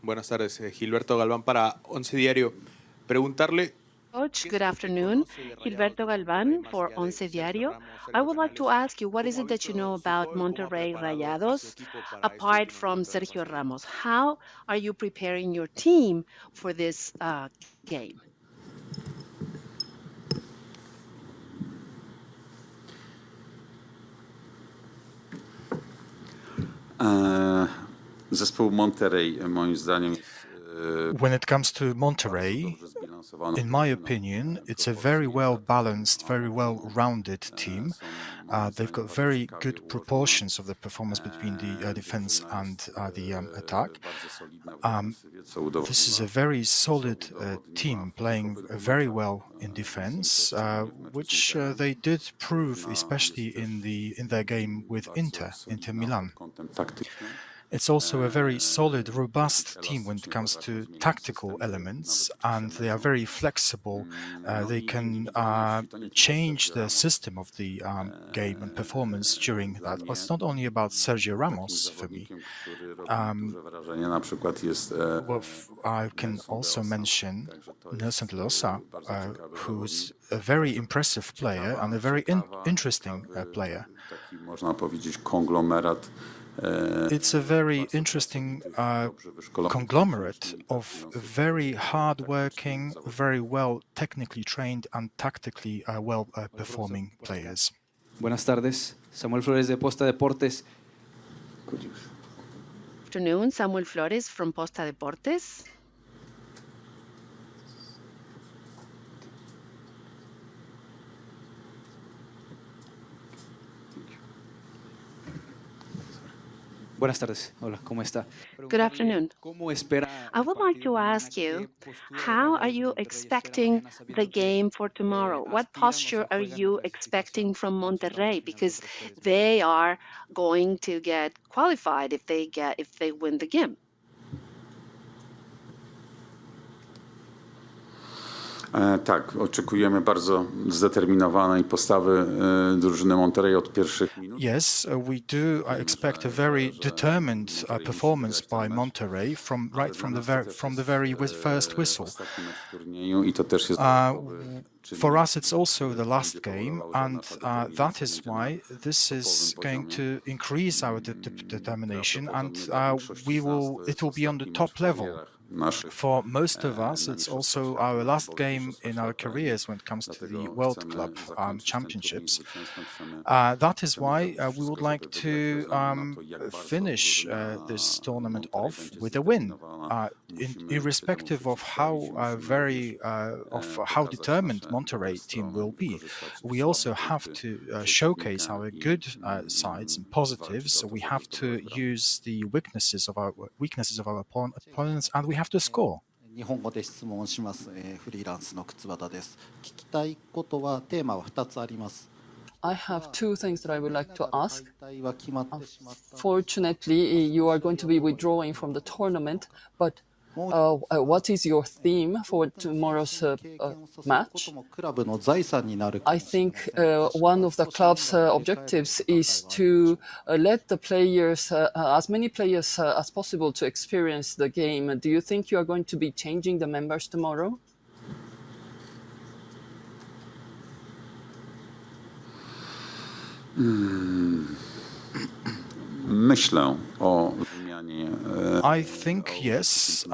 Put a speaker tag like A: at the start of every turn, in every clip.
A: Buenas tardes, Gilberto Galván para Once Diario. Preguntarle.
B: Coach, good afternoon. Gilberto Galván for Once Diario. I would like to ask you, what is it that you know about Monterrey Rayados apart from Sergio Ramos? How are you preparing your team for this game?
C: Zespół Monterrey, moim zdaniem.
D: When it comes to Monterrey, in my opinion, it's a very well balanced, very well rounded team. They've got very good proportions of the performance between the defense and the attack. This is a very solid team playing very well in defense, which they did prove, especially in their game with Inter Milan. It's also a very solid, robust team when it comes to tactical elements, and they are very flexible. They can change the system of the game and performance during that. But it's not only about Sergio Ramos for me. I can also mention Nelson Losa, who's a very impressive player and a very interesting player. It's a very interesting conglomerate of very hard-working, very well technically trained and tactically well-performing players.
E: Buenas tardes, Samuel Flores de Posta Deportes.
B: Good afternoon, Samuel Flores from Posta Deportes.
E: Buenas tardes. Hola, ¿cómo está?
B: Good afternoon. I would like to ask you, how are you expecting the game for tomorrow? What posture are you expecting from Monterrey? Because they are going to get qualified if they win the game.
C: Tak, oczekujemy bardzo zdeterminowanej postawy drużyny Monterrey od pierwszych minut.
D: Yes, we do expect a very determined performance by Monterrey from the very first whistle. For us, it's also the last game, and that is why this is going to increase our determination, and it will be on the top level. For most of us, it's also our last game in our careers when it comes to the World Club Championships. That is why we would like to finish this tournament off with a win, irrespective of how determined Monterrey team will be. We also have to showcase our good sides and positives. We have to use the weaknesses of our opponents, and we have to score.
F: 日本語で質問をします。フリーランスの靴端です。聞きたいことはテーマは2つあります。
G: I have two things that I would like to ask. Fortunately, you are going to be withdrawing from the tournament, but what is your theme for tomorrow's match? I think one of the club's objectives is to let the players, as many players as possible, to experience the game. Do you think you are going to be changing the members tomorrow?
C: Myślę o wymianie.
D: I think yes.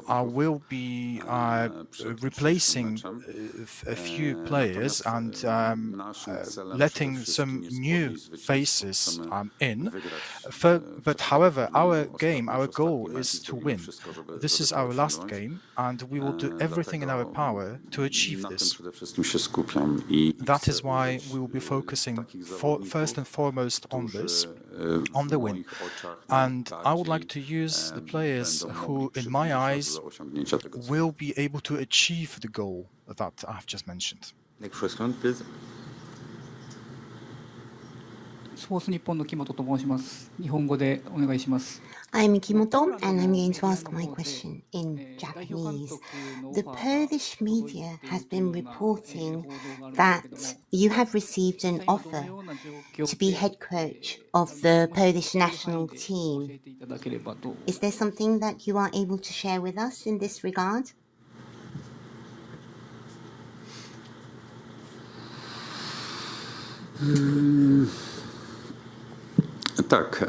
D: I will be replacing a few players and letting some new faces in. But however, our goal is to win. This is our last game, and we will do everything in our power to achieve this. That is why we will be focusing first and foremost on this, on the win. And I would like to use the players who, in my eyes, will be able to achieve the goal that I've just mentioned.
H: Next question, please.
I: スポーツ日本の木本と申します。日本語でお願いします。
H: I'm Kimoto, and I'm going to ask my question in Japanese. The Polish media has been reporting that you have received an offer to be head coach of the Polish national team. Is there something that you are able to share with us in this regard?
C: Tak,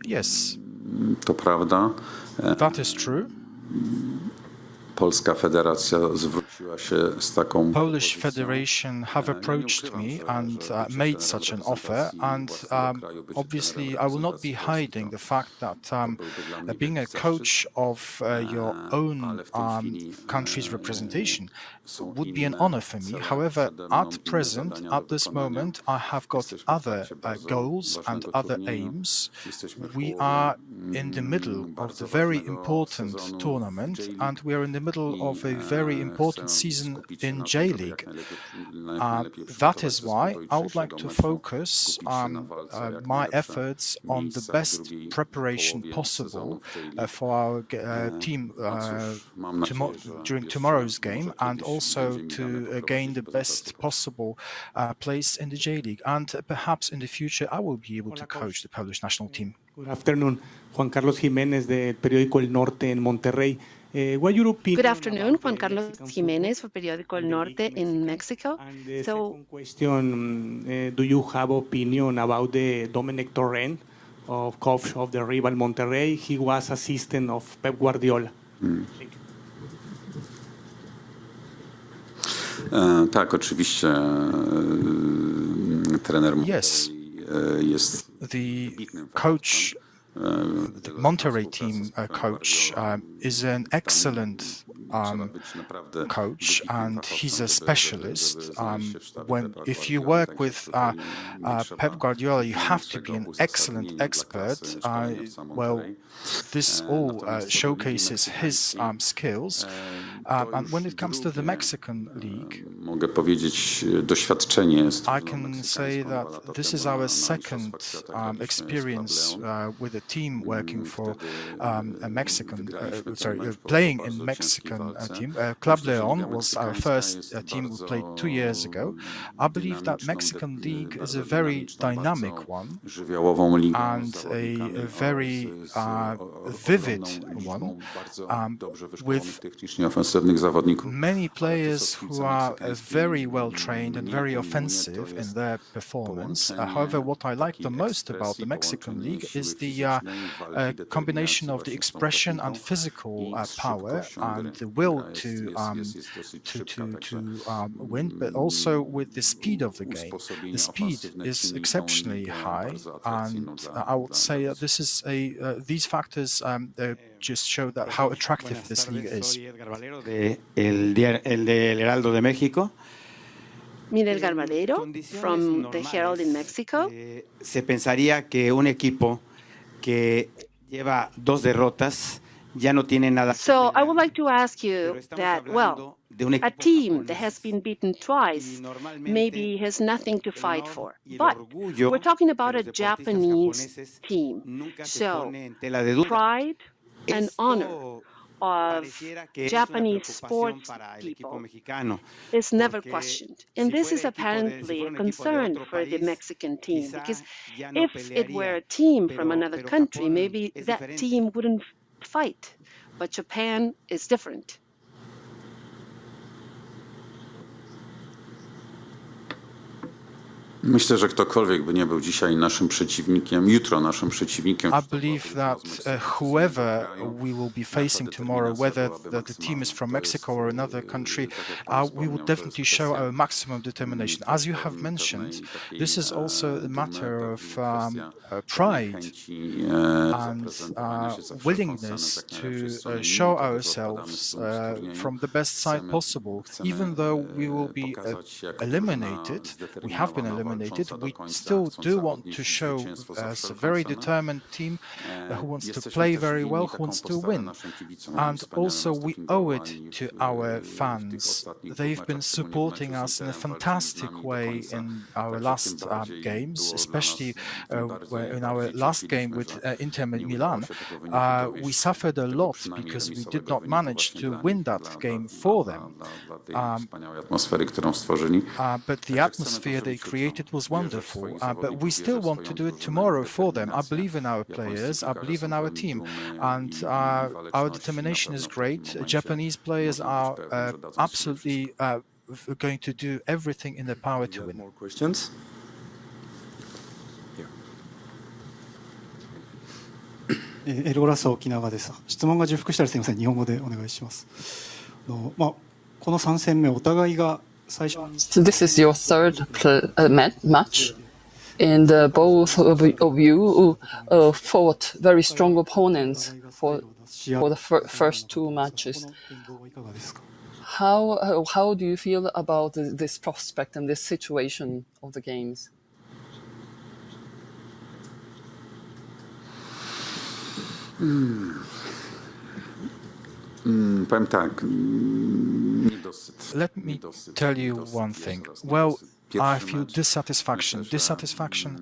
D: Yes,
C: to prawda.
D: that is true.
C: Polska Federacja zwróciła się z taką
D: Polish
C: propozycją.
D: Federation have approached me and made such an offer, and obviously I will not be hiding the fact that being a coach of your own country's representation would be an honor for me. However, at present, at this moment, I have got other goals and other aims. We are in the middle of the very important tournament, and we are in the middle of a very important season in J-League. That is why I would like to focus my efforts on the best preparation possible for our team during tomorrow's game, and also to gain the best possible place in the J-League. And perhaps in the future, I will be able to coach the Polish national team.
I: Good afternoon. Juan Carlos Jiménez del periódico El Norte en Monterrey.
B: Good afternoon, Juan Carlos Jiménez for Periódico El Norte in Mexico.
I: So, question: do you have opinion about the Dominic Torrent, of coach of the rival Monterrey? He was assistant of Pep Guardiola.
C: Tak, oczywiście trener
D: Yes,
C: jest
D: the coach, the Monterrey team coach is an excellent coach, and he's a specialist. If you work with Pep Guardiola, you have to be an excellent expert. Well, this all showcases his skills. And when it comes to the Mexican League,
C: mogę powiedzieć doświadczenie.
D: I can say that this is our second experience with a team working for a Mexican, playing in Mexican team. Club Leon was our first team we played 2 years ago. I believe that Mexican League is a very dynamic one and a very vivid one, with many players who are very well trained and very offensive in their performance. However, what I like the most about the Mexican League is the combination of the expression and physical power and the will to win, but also with the speed of the game. The speed is exceptionally high, and I would say that this is these factors just show that how attractive this league is.
J: El del Heraldo de México.
B: Miguel Garbalero from the Herald in Mexico.
J: Se pensaría que un equipo que lleva 2 derrotas ya no tiene nada.
B: So I would like to ask you that, well, a team that has been beaten twice maybe has nothing to fight for. But we're talking about a Japanese team. So pride and honor of Japanese sports people is never questioned. And this is apparently a concern for the Mexican team, because if it were a team from another country, maybe that team wouldn't fight. But Japan is different.
C: Myślę, że ktokolwiek by nie był dzisiaj naszym przeciwnikiem, jutro naszym przeciwnikiem.
D: I believe that whoever we will be facing tomorrow, whether the team is from Mexico or another country, we will definitely show our maximum determination. As you have mentioned, this is also a matter of pride and willingness to show ourselves from the best side possible, even though we will be eliminated. We have been eliminated eliminated, we still do want to show as a very determined team who wants to play very well, who wants to win. And also we owe it to our fans. They've been supporting us in a fantastic way in our last games, especially in our last game with Inter Milan. We suffered a lot because we did not manage to win that game for them. But the atmosphere they created was wonderful. But we still want to do it tomorrow for them. I believe in our players, I believe in our team, and our determination is great. Japanese players are absolutely going to do everything in their power to win.
K: More questions?
L: エルゴラス沖縄です。質問が重複したらすみません。日本語でお願いします。この3戦目お互いが最初。
G: So this is your third match, and both of you fought very strong opponents for the first two matches. How do you feel about this prospect and this situation of the games?
C: Powiem tak,
D: Let me tell you one thing. Well, I feel dissatisfaction. Dissatisfaction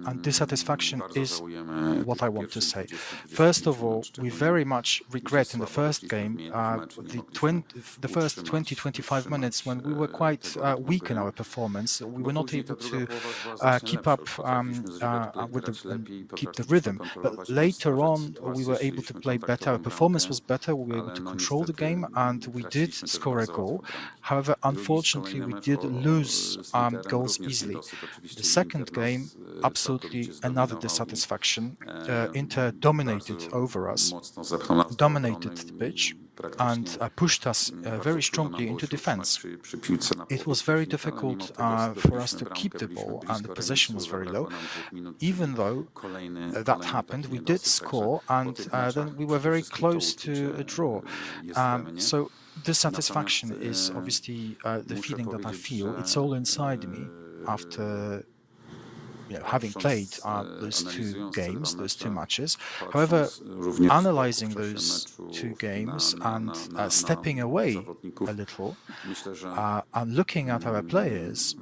D: is what I want to say. First of all, we very much regret in the first game the first 20-25 minutes when we were quite weak in our performance. We were not able to keep up keep the rhythm. But later on, we were able to play better. Our performance was better. We were able to control the game, and we did score a goal. However, unfortunately, we did lose goals easily. The second game, absolutely another dissatisfaction. Inter dominated over us, dominated the pitch, and pushed us very strongly into defense. It was very difficult for us to keep the ball, and the possession was very low. Even though that happened, we did score, and then we were very close to a draw. So dissatisfaction is obviously the feeling that I feel. It's all inside me after having played those two games, those two matches. However, analyzing those two games and stepping away a little and looking at our players,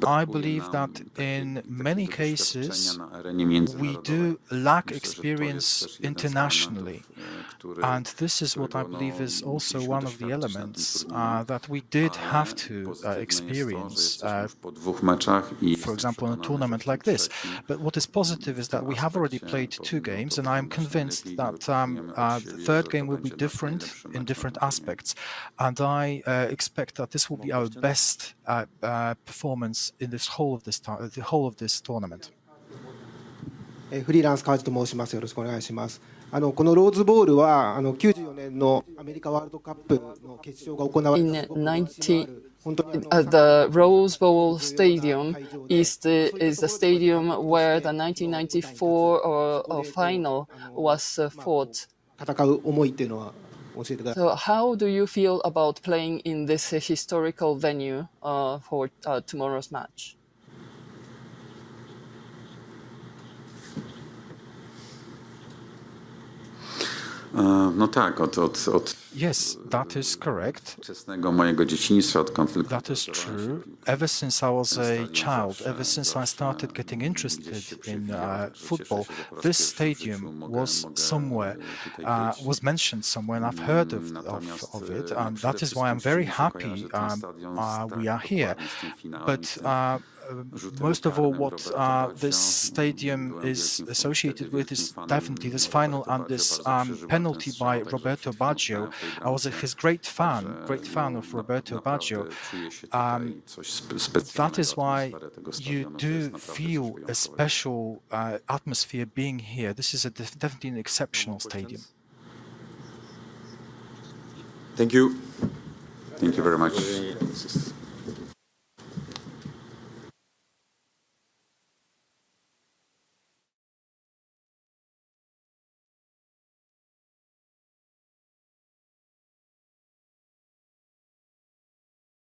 D: I believe that in many cases we do lack experience internationally. And this is what I believe is also one of the elements that we did have to experience, for example, in a tournament like this. But what is positive is that we have already played two games, and I'm convinced that the third game will be different in different aspects. And I expect that this will be our best performance in the whole of this tournament.
M: フリーランス川地と申します。よろしくお願いします。このローズボールは94年のアメリカワールドカップの決勝が行われた。
G: The Rose Bowl Stadium is the stadium where the 1994 final was fought.
M: 戦う思いっていうのは教えてください。
G: So how do you feel about playing in this historical venue for tomorrow's match?
C: No tak,
D: Yes, that is correct.
C: mojego dzieciństwa, odkąd tylko
D: That is true. Ever since I was a child, ever since I started getting interested in football, this stadium was was mentioned somewhere, and I've heard of it, and that is why I'm very happy we are here. But most of all, what this stadium is associated with is definitely this final and this penalty by Roberto Baggio. I was his great fan of Roberto Baggio. That is why you do feel a special atmosphere being here. This is definitely an exceptional stadium.
K: Thank you.
C: Thank you very much.